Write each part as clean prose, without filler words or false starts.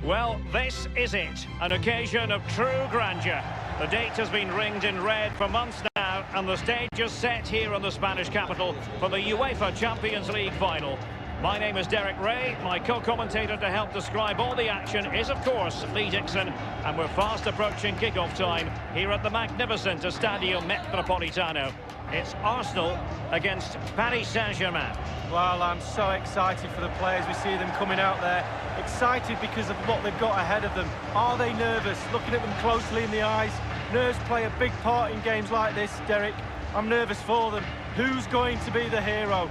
Well, this is it, an occasion of true grandeur. The date has been ringed in red for months now, and the stage is set here in the Spanish capital for the UEFA Champions League Final. My name is Derek Ray. My co-commentator to help describe all the action is, of course, Lee Dixon. And we're fast approaching kick-off time here at the magnificent Estadio Metropolitano. It's Arsenal against Paris Saint-Germain. Well, I'm so excited for the players. We see them coming out there. Excited because of what they've got ahead of them. Are they nervous? Looking at them closely in the eyes. Nerves play a big part in games like this, Derek. I'm nervous for them. Who's going to be the hero?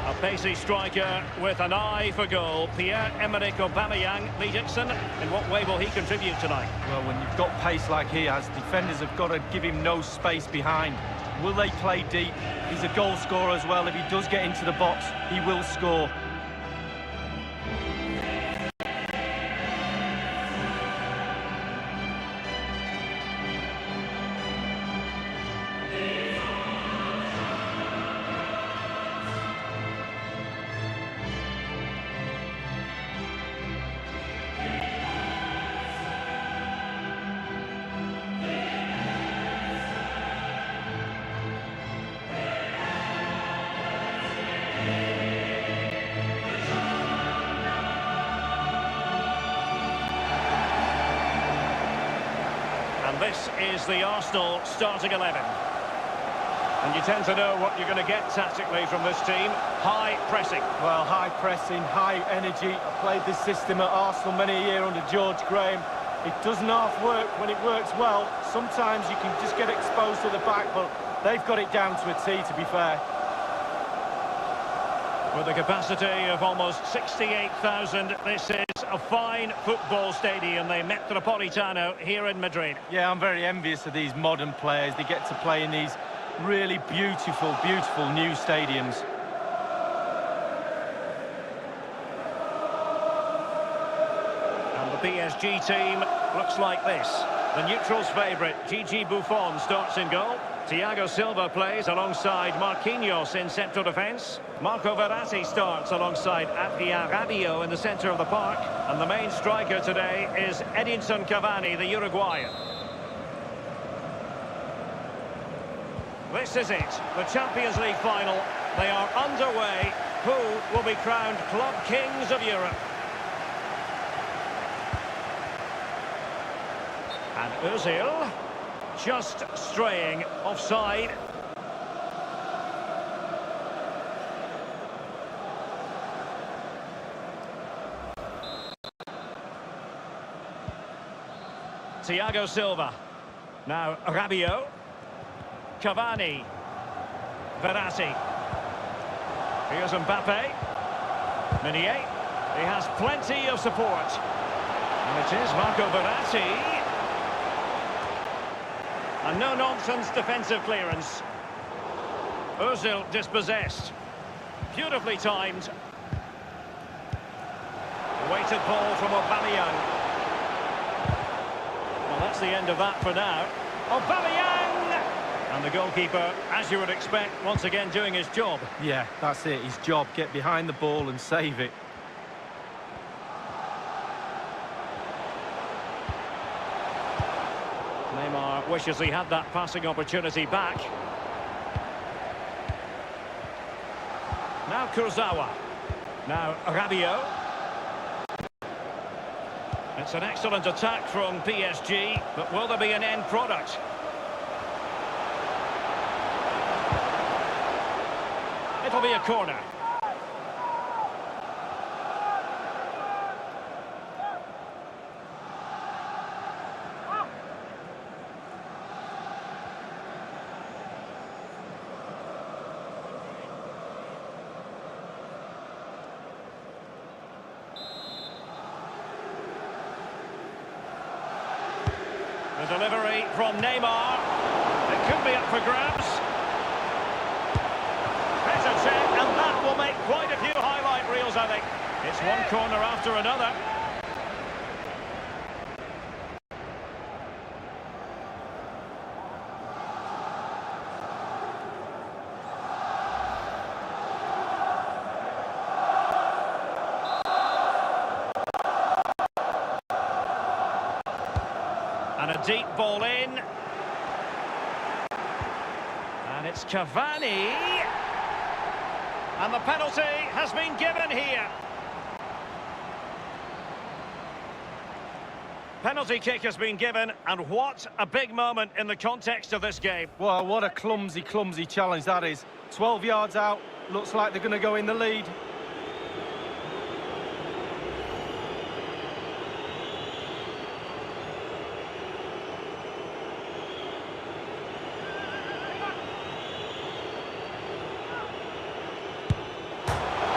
A pacey striker with an eye for goal. Pierre-Emerick Aubameyang. Lee Dixon, in what way will he contribute tonight? Well, when you've got pace like he has, defenders have got to give him no space behind. Will they play deep? He's a goal scorer as well. If he does get into the box, he will score. This is the Arsenal starting 11. And you tend to know what you're going to get tactically from this team. High pressing. Well, high pressing, high energy. I played this system at Arsenal many a year under George Graham. It doesn't half work when it works well. Sometimes you can just get exposed to the back, but they've got it down to a T, to be fair. With a capacity of almost 68,000, this is a fine football stadium, the Metropolitano here in Madrid. Yeah, I'm very envious of these modern players. They get to play in these really beautiful, beautiful new stadiums. And the PSG team looks like this. The neutrals' favourite, Gigi Buffon, starts in goal. Thiago Silva plays alongside Marquinhos in central defence. Marco Verratti starts alongside Adrien Rabiot in the centre of the park. And the main striker today is Edinson Cavani, the Uruguayan. This is it, the Champions League final. They are underway. Who will be crowned Club Kings of Europe? And Özil just straying offside. Thiago Silva. Now Rabiot. Cavani. Verratti. Here's Mbappe. Meunier. He has plenty of support. And it is Marco Verratti. A no-nonsense defensive clearance. Özil dispossessed. Beautifully timed. Weighted ball from Aubameyang. Well, that's the end of that for now. Aubameyang! And the goalkeeper, as you would expect, once again doing his job. Yeah, that's it, his job. Get behind the ball and save it. Neymar wishes he had that passing opportunity back. Now Kurzawa. Now Rabiot. It's an excellent attack from PSG, but will there be an end product? It'll be a corner. The delivery from Neymar. It could be up for grabs. Better check, and that will make quite a few highlight reels, I think. It's one corner after another. And a deep ball in. And it's Cavani. And the penalty has been given here. Penalty kick has been given, and what a big moment in the context of this game. Well, what a clumsy, clumsy challenge that is. 12 yards out, looks like they're going to go in the lead.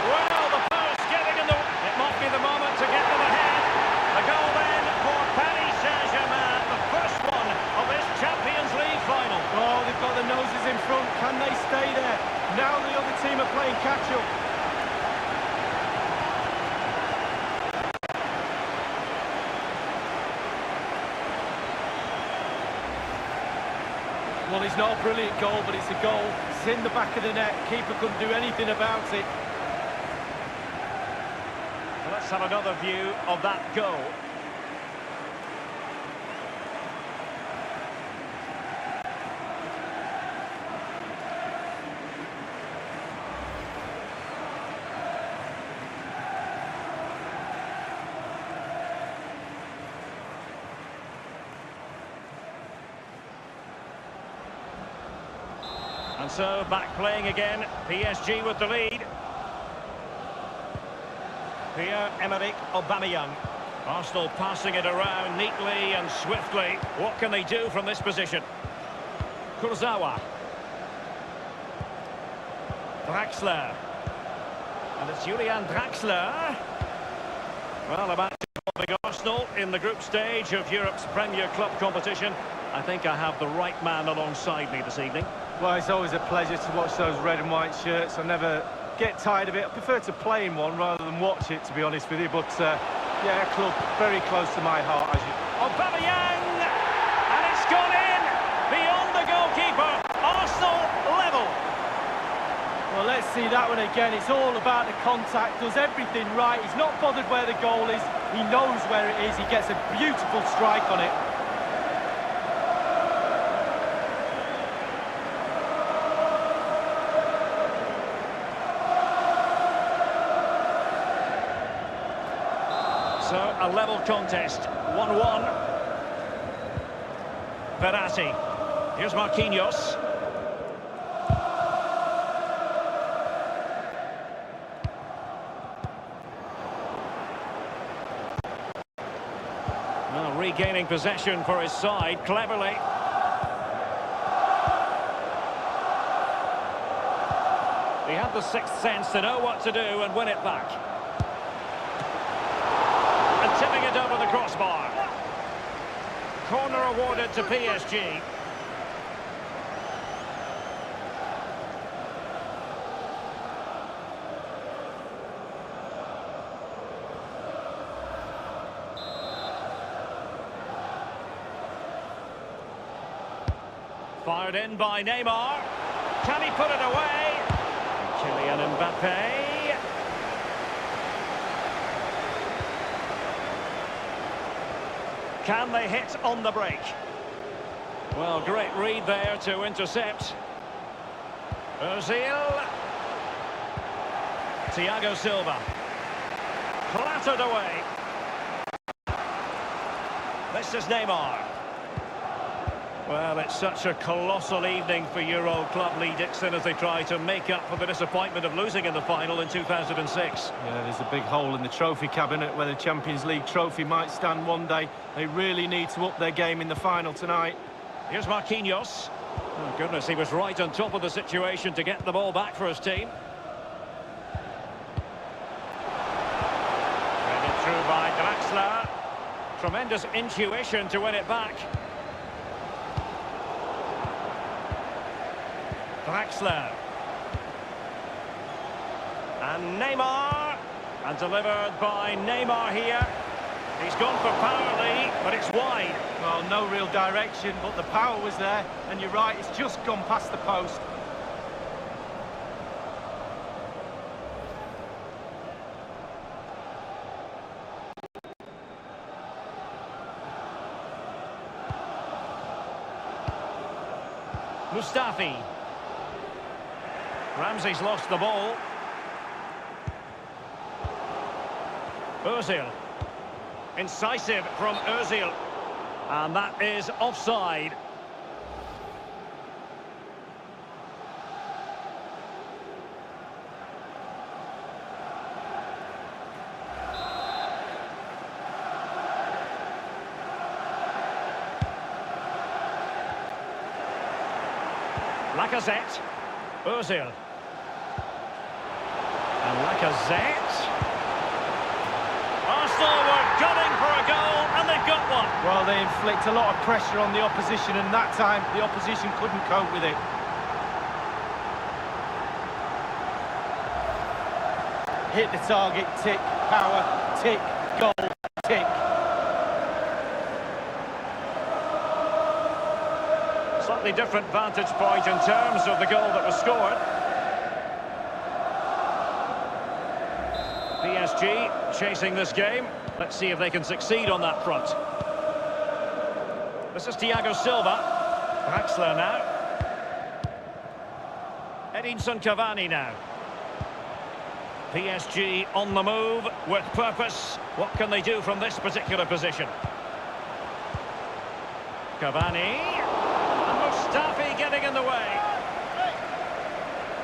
Well, the post getting in the... It might be the moment to get them ahead. The goal then for Paris Saint-Germain, the first one of this Champions League final. Oh, they've got the noses in front. Can they stay there? Now the other team are playing catch-up. Well, it's not a brilliant goal, but it's a goal. It's in the back of the net. Keeper couldn't do anything about it. Let's have another view of that goal. And so, back playing again, PSG with the lead. Pierre-Emerick Aubameyang. Arsenal passing it around neatly and swiftly. What can they do from this position? Kurzawa. Draxler. And it's Julian Draxler. Well, about involving Arsenal in the group stage of Europe's Premier Club competition. I think I have the right man alongside me this evening. Well, it's always a pleasure to watch those red and white shirts. I never get tired of it. I prefer to play in one rather than watch it, to be honest with you. But, yeah, a club very close to my heart, as you... Aubameyang! And it's gone in! Beyond the goalkeeper. Arsenal level. Well, let's see that one again. It's all about the contact. Does everything right. He's not bothered where the goal is. He knows where it is. He gets a beautiful strike on it. So, a level contest, 1-1. Verratti. Here's Marquinhos. Well, regaining possession for his side, cleverly. He had the sixth sense to know what to do and win it back. Tipping it over the crossbar. Corner awarded to PSG. Fired in by Neymar. Can he put it away? Kylian Mbappe. Can they hit on the break? Well, great read there to intercept. Ozil. Thiago Silva. Clattered away. This is Neymar. Well, it's such a colossal evening for Euro club Lee Dixon as they try to make up for the disappointment of losing in the final in 2006. Yeah, there's a big hole in the trophy cabinet where the Champions League trophy might stand one day. They really need to up their game in the final tonight. Here's Marquinhos. Oh, goodness, he was right on top of the situation to get the ball back for his team. Headed through by Draxler. Tremendous intuition to win it back. Draxler. And Neymar. And delivered by Neymar here. He's gone for power, Lee, but it's wide. Well, no real direction, but the power was there. And you're right, it's just gone past the post. Mustafi. Ramsey's lost the ball. Ozil. Incisive from Ozil. And that is offside. Lacazette. Ozil. And Lacazette. Arsenal were gunning for a goal, and they've got one. Well, they inflict a lot of pressure on the opposition, and that time the opposition couldn't cope with it. Hit the target, tick, power, tick, goal, tick. Slightly different vantage point in terms of the goal that was scored. PSG chasing this game. Let's see if they can succeed on that front. This is Thiago Silva. Draxler now. Edinson Cavani now. PSG on the move with purpose. What can they do from this particular position? Cavani. And Mustafi getting in the way.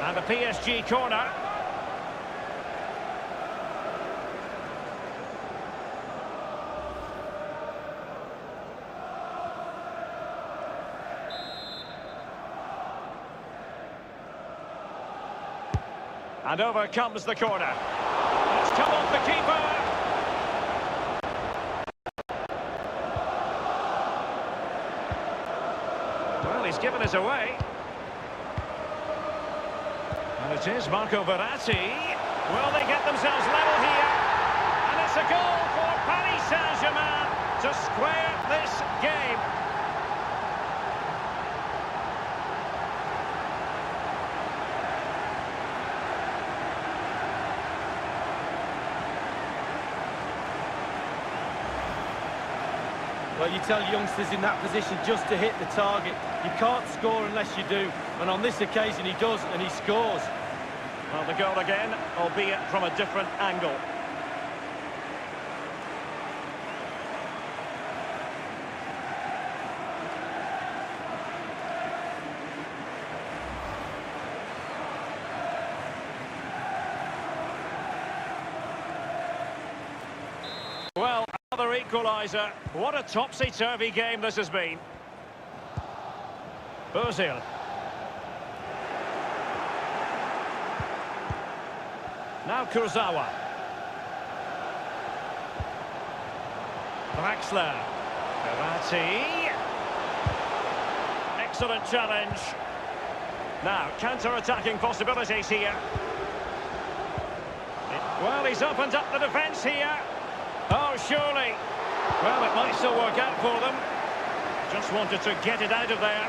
And a PSG corner. And over comes the corner. It's come off the keeper. Well, he's given us away. And it is Marco Verratti. Will they get themselves level here? And it's a goal for Paris Saint-Germain to square this game. Well, you tell youngsters in that position just to hit the target. You can't score unless you do. And on this occasion, he does, and he scores. Well, the goal again, albeit from a different angle. Well, another equaliser. What a topsy-turvy game this has been. Ozil. Now Kurzawa. Draxler. Verratti. Excellent challenge. Now, counter-attacking possibilities here. Well, he's opened up the defence here. Oh, surely. Well, it might still work out for them. Just wanted to get it out of there.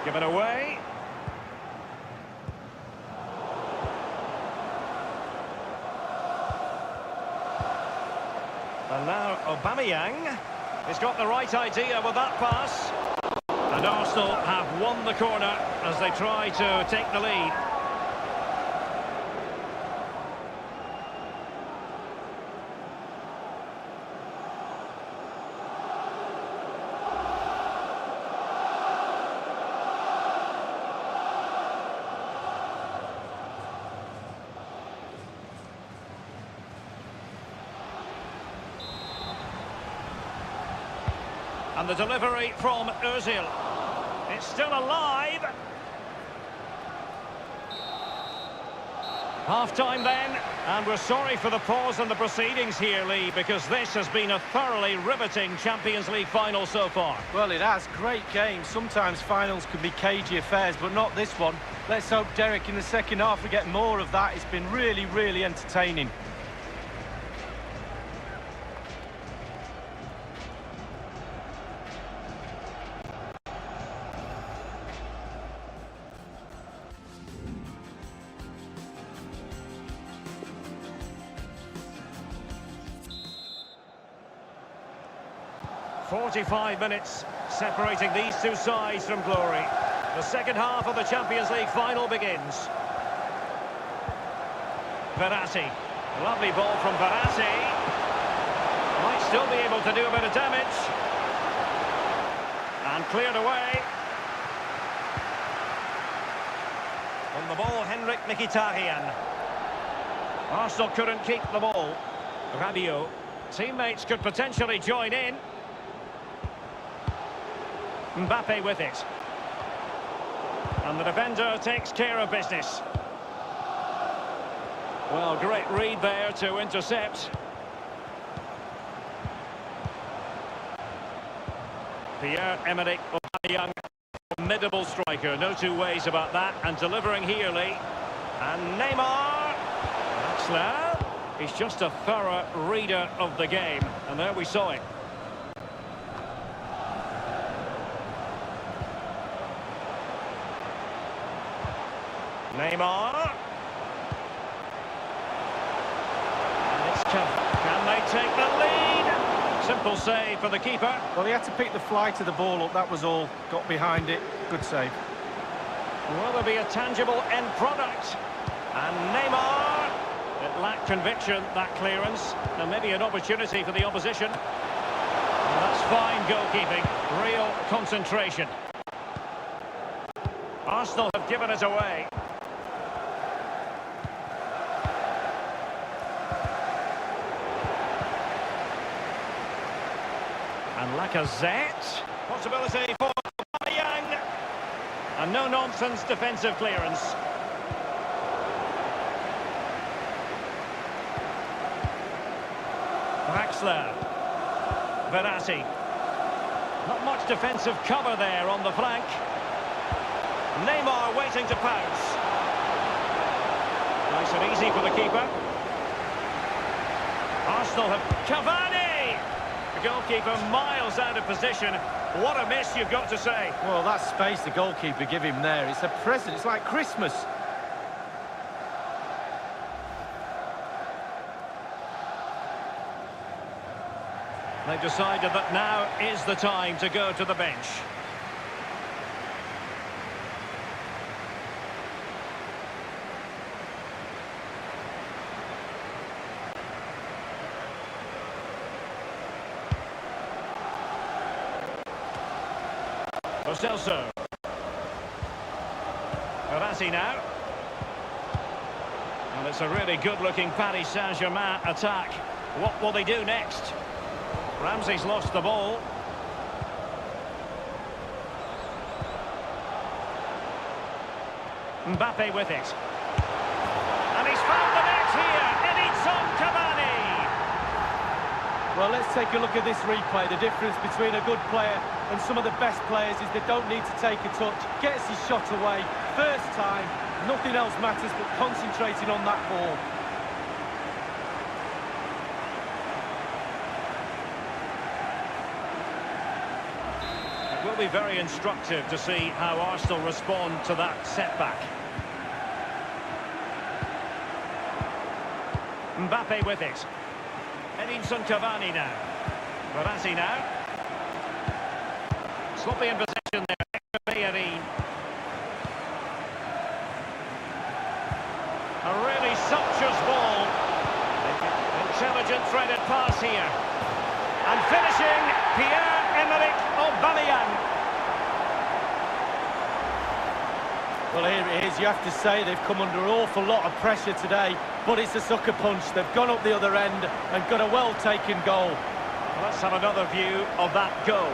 Given away. And now Aubameyang. He's got the right idea with that pass. And Arsenal have won the corner as they try to take the lead. And the delivery from Ozil. It's still alive. Half-time then, and we're sorry for the pause in the proceedings here, Lee, because this has been a thoroughly riveting Champions League final so far. Well, it has. Great game. Sometimes finals can be cagey affairs, but not this one. Let's hope, Derek, in the second half we get more of that. It's been really, really entertaining. 45 minutes separating these two sides from glory. The second half of the Champions League final begins. Verratti. Lovely ball from Verratti. Might still be able to do a bit of damage. And cleared away. On the ball, Henrik Mkhitaryan. Arsenal couldn't keep the ball. Rabiot. Teammates could potentially join in. Mbappe with it. And the defender takes care of business. Well, great read there to intercept. Pierre-Emerick Aubameyang, formidable striker, no two ways about that, and delivering here, Lee. And Neymar. Axler. He's just a thorough reader of the game, and there we saw it. Neymar. And it's tough. Can they take the lead? Simple save for the keeper. Well, he had to pick the flight of the ball up, that was all. Got behind it. Good save. Will there be a tangible end product? And Neymar. It lacked conviction, that clearance. And maybe an opportunity for the opposition. And that's fine goalkeeping. Real concentration. Arsenal have given it away. And Lacazette. Possibility for Aubameyang. A no-nonsense defensive clearance. Axler. Verratti. Not much defensive cover there on the flank. Neymar waiting to pounce. Nice and easy for the keeper. Arsenal have Cavani. The goalkeeper miles out of position. What a miss, you've got to say. Well, that space the goalkeeper give him there, it's a present, it's like Christmas. They've decided that now is the time to go to the bench. Lo Celso. Verratti now. And it's a really good-looking Paris Saint-Germain attack. What will they do next? Ramsey's lost the ball. Mbappe with it. And he's found the net here. Edinson Cavani. Well, let's take a look at this replay. The difference between a good player and some of the best players is they don't need to take a touch. Gets his shot away. First time, nothing else matters but concentrating on that ball. It will be very instructive to see how Arsenal respond to that setback. Mbappe with it. Edinson Cavani now. Verratti now. Sloppy in possession there. A really sumptuous ball. Intelligent threaded pass here. And finishing, Pierre-Emerick Aubameyang. Well, here it is. You have to say they've come under an awful lot of pressure today, but it's a sucker punch. They've gone up the other end and got a well-taken goal. Well, let's have another view of that goal.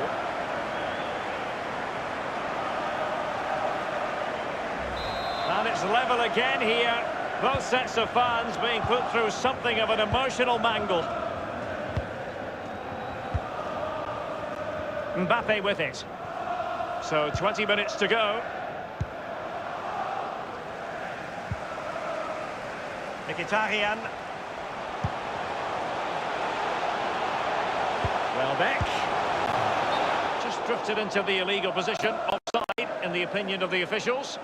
And it's level again here. Both sets of fans being put through something of an emotional mangle. Mbappe with it. So 20 minutes to go. Mkhitaryan. Welbeck. Just drifted into the illegal position. Offside, in the opinion of the officials.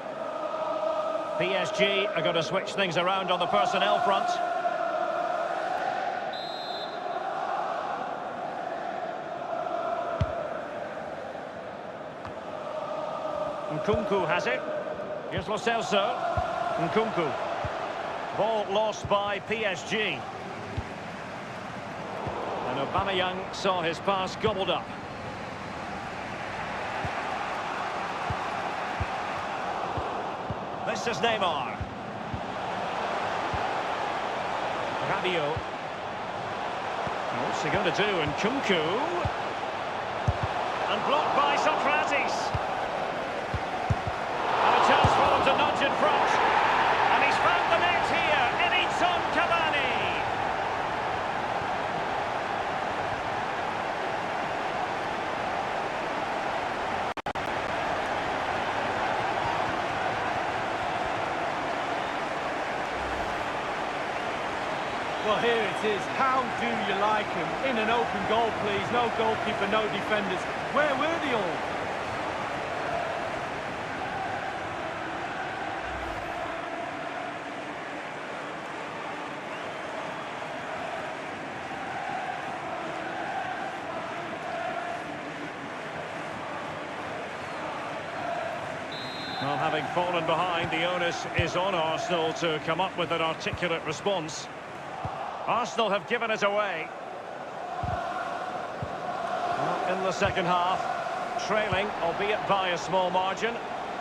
PSG are going to switch things around on the personnel front. Nkunku has it. Here's Lo Celso. Nkunku. Ball lost by PSG. And Aubameyang saw his pass gobbled up. This is Neymar. Rabiot. What's he going to do? Nkunku. And blocked by Socrates. And a chance for them to nudge in front. And he's found the net here. Edinson Cavani. Well, here it is. How do you like him? In an open goal, please. No goalkeeper, no defenders. Where were they all? Well, having fallen behind, the onus is on Arsenal to come up with an articulate response. Arsenal have given it away. Well, in the second half, trailing, albeit by a small margin.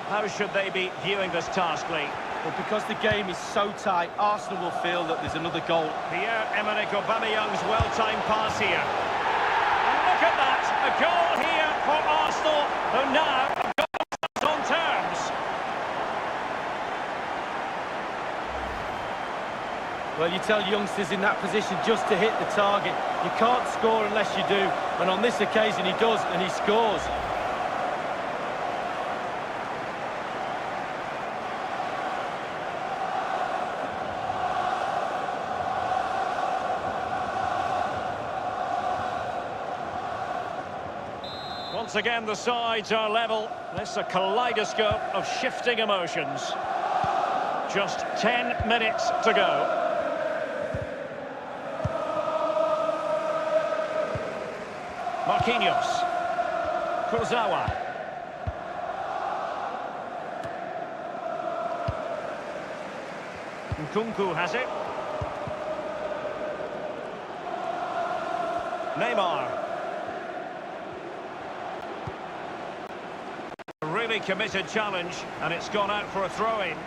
How should they be viewing this task, Lee? Well, because the game is so tight, Arsenal will feel that there's another goal. Pierre-Emerick Aubameyang's well-timed pass here. And look at that, a goal here for Arsenal, who now are on terms. Well, you tell youngsters in that position just to hit the target. You can't score unless you do. And on this occasion, he does, and he scores. Once again, the sides are level. This is a kaleidoscope of shifting emotions. Just 10 minutes to go. Marquinhos. Kurzawa. Nkunku has it. Neymar. A really committed challenge, and it's gone out for a throw-in.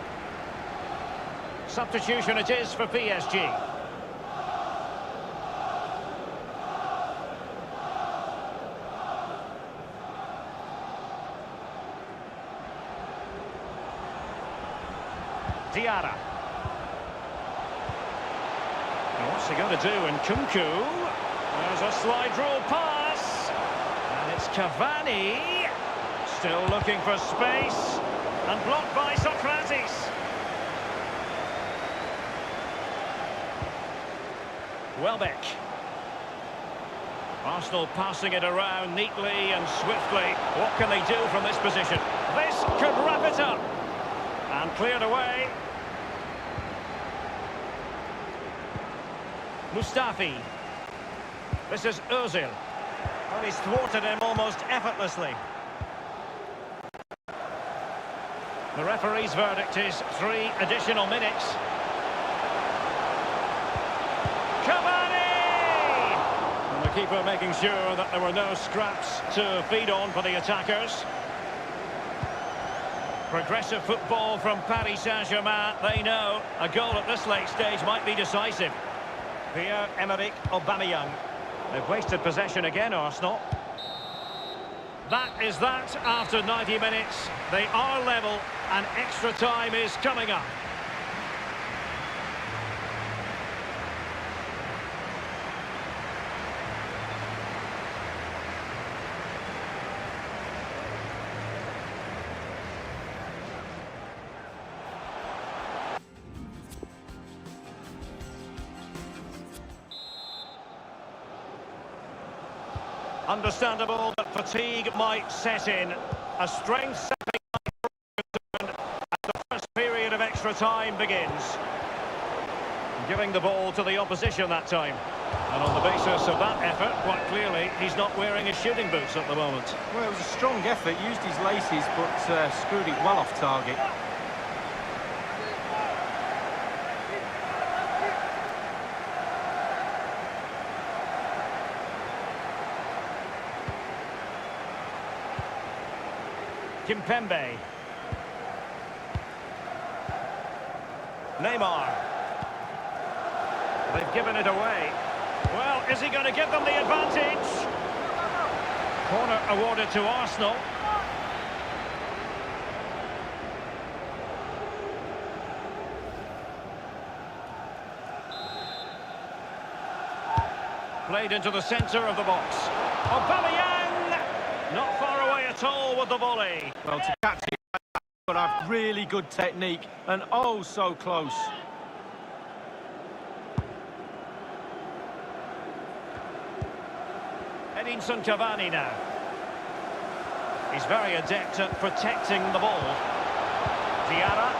Substitution it is for PSG. Diarra. What's he going to do? Nkunku. There's a slide rule pass. And it's Cavani. Still looking for space. And blocked by Socrates. Welbeck. Arsenal passing it around neatly and swiftly. What can they do from this position? This could wrap it up. And cleared away. Mustafi. This is Ozil. Well, he's thwarted him almost effortlessly. The referee's verdict is 3 additional minutes. Cavani! And the keeper making sure that there were no scraps to feed on for the attackers. Progressive football from Paris Saint-Germain. They know a goal at this late stage might be decisive. Pierre-Emerick Aubameyang. They've wasted possession again, Arsenal. That is that after 90 minutes. They are level and extra time is coming up. Understandable that fatigue might set in. A strength sapping as the first period of extra time begins. Giving the ball to the opposition that time. And on the basis of that effort, quite clearly, he's not wearing his shooting boots at the moment. Well, it was a strong effort, used his laces, but screwed it well off target. Kimpembe. Neymar. They've given it away. Well, is he going to give them the advantage? Corner awarded to Arsenal. Played into the centre of the box. Aubameyang! Not far away at all with the volley. Well, to catch it, but have really good technique, and oh, so close. Edinson Cavani now. He's very adept at protecting the ball. Diarra.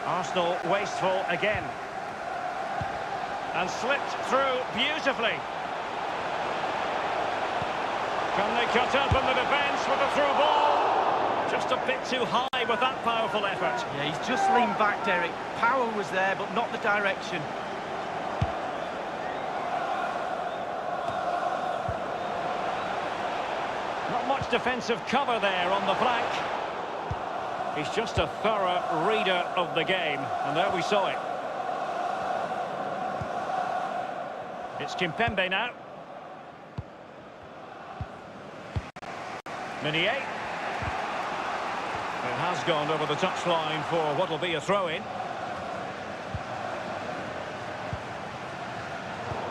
Arsenal wasteful again. And slipped through beautifully. Can they cut open the defence with a through ball? Just a bit too high with that powerful effort. Yeah, he's just leaned back, Derek. Power was there, but not the direction. Not much defensive cover there on the flank. He's just a thorough reader of the game. And there we saw it. It's Kimpembe now. Meunier. It has gone over the touchline for what will be a throw-in.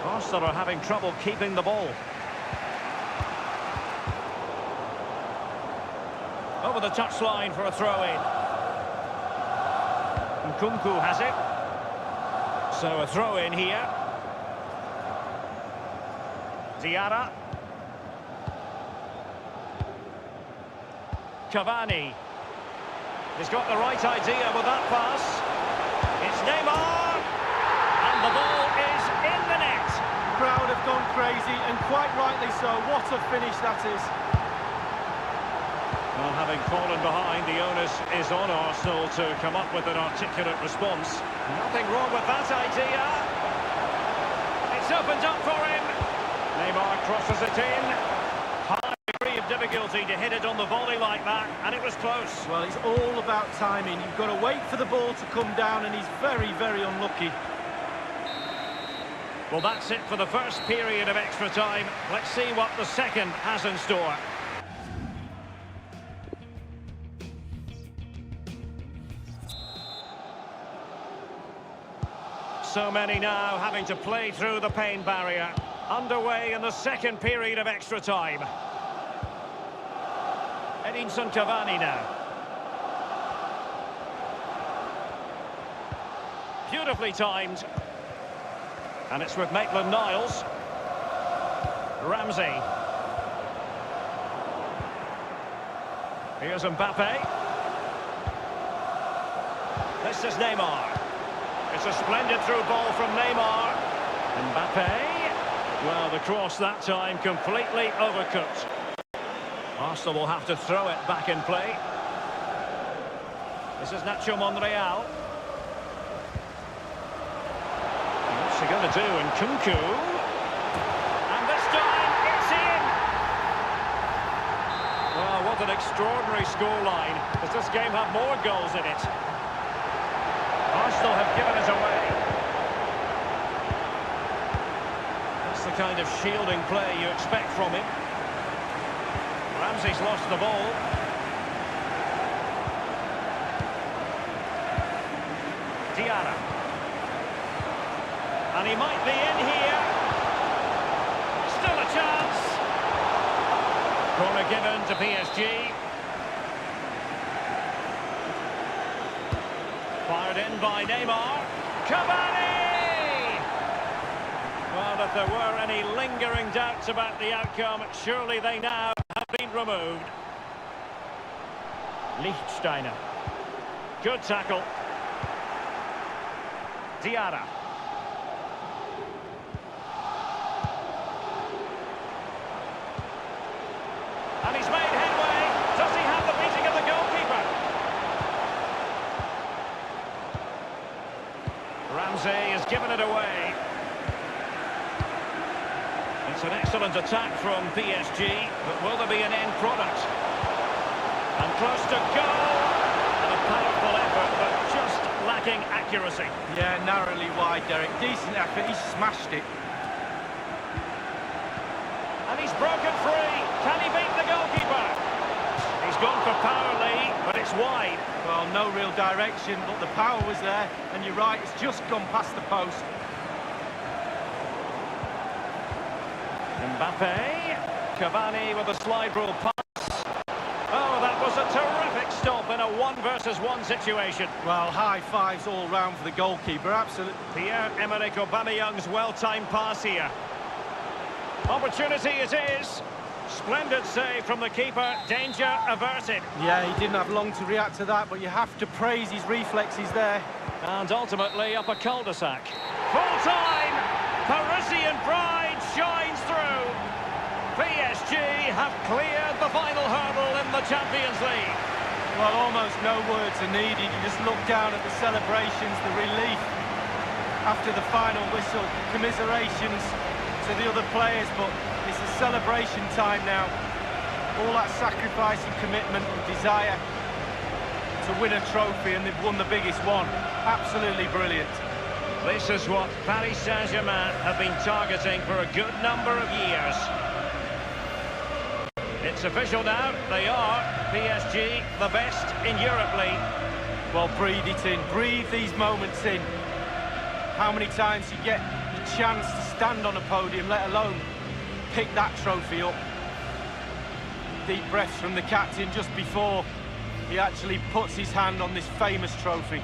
Arsenal are having trouble keeping the ball. Over the touchline for a throw-in. Nkunku has it. So a throw-in here. Diarra. Cavani. He's got the right idea with that pass. It's Neymar. And the ball is in the net. The crowd have gone crazy, and quite rightly so. What a finish that is. Well, having fallen behind, the onus is on Arsenal to come up with an articulate response. Nothing wrong with that idea. It's opened up for him. Neymar crosses it in. High degree of difficulty to hit it on the volley like that, and it was close. Well, it's all about timing. You've got to wait for the ball to come down, and he's very, very unlucky. Well, that's it for the first period of extra time. Let's see what the second has in store. So many now having to play through the pain barrier. Underway in the second period of extra time. Edinson Cavani now. Beautifully timed. And it's with Maitland-Niles. Ramsey. Here's Mbappe. This is Neymar. It's a splendid through ball from Neymar. Mbappe. Well, the cross that time completely overcooked. Arsenal will have to throw it back in play. This is Nacho Monreal. What's he going to do? Nkunku. And this time, it's in! Well, what an extraordinary scoreline. Does this game have more goals in it? Arsenal have given it away. The kind of shielding play you expect from him. Ramsey's lost the ball. Diarra. And he might be in here. Still a chance. Corner given to PSG. Fired in by Neymar. Cavani! Well, if there were any lingering doubts about the outcome, surely they now have been removed. Lichtsteiner. Good tackle. Diarra. And he's made headway. Does he have the beating of the goalkeeper? Ramsey has given it away. It's an excellent attack from PSG, but will there be an end product? And close to goal. And a powerful effort, but just lacking accuracy. Yeah, narrowly wide, Derek. Decent effort, he smashed it. And he's broken free. Can he beat the goalkeeper? He's gone for power, Lee, but it's wide. Well, no real direction, but the power was there. And you're right, it's just gone past the post. Mbappe, Cavani with a slide rule pass. Oh, that was a terrific stop in a 1-versus-1 situation. Well, high fives all round for the goalkeeper, absolutely. Pierre-Emerick Aubameyang's well-timed pass here. Opportunity it is. Splendid save from the keeper, danger averted. Yeah, he didn't have long to react to that, but you have to praise his reflexes there. And ultimately up a cul-de-sac. Full-time! Parisian pride shines through. PSG have cleared the final hurdle in the Champions League. Well, almost no words are needed. You just look down at the celebrations, the relief after the final whistle, commiserations to the other players, but it's a celebration time now. All that sacrifice and commitment and desire to win a trophy, and they've won the biggest one. Absolutely brilliant. This is what Paris Saint-Germain have been targeting for a good number of years. It's official now, they are, PSG, the best in Europe, Lee. Well, breathe it in, breathe these moments in. How many times you get the chance to stand on a podium, let alone pick that trophy up. Deep breaths from the captain just before he actually puts his hand on this famous trophy.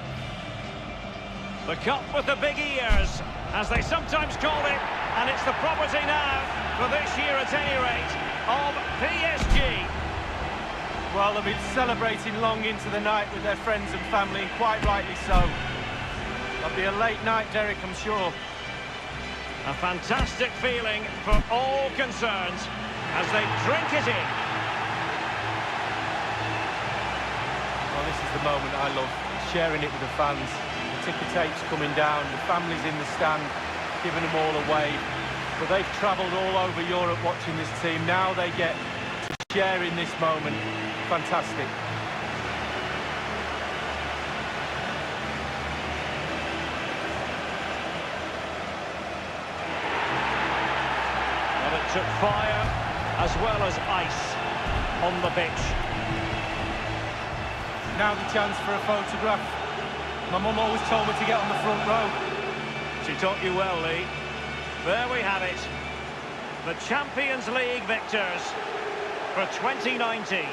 The cup with the big ears, as they sometimes call it, and it's the property now, for this year at any rate, of PSG. Well, they'll be celebrating long into the night with their friends and family, and quite rightly so. It'll be a late night, Derek, I'm sure. A fantastic feeling for all concerned as they drink it in. Well, this is the moment I love, sharing it with the fans. The ticker tape's coming down, the family's in the stand, giving them all a wave. But they've travelled all over Europe watching this team. Now they get to share in this moment. Fantastic. Well, it took fire as well as ice on the pitch. Now the chance for a photograph. My mum always told me to get on the front row. She taught you well, Lee. There we have it. The Champions League victors for 2019.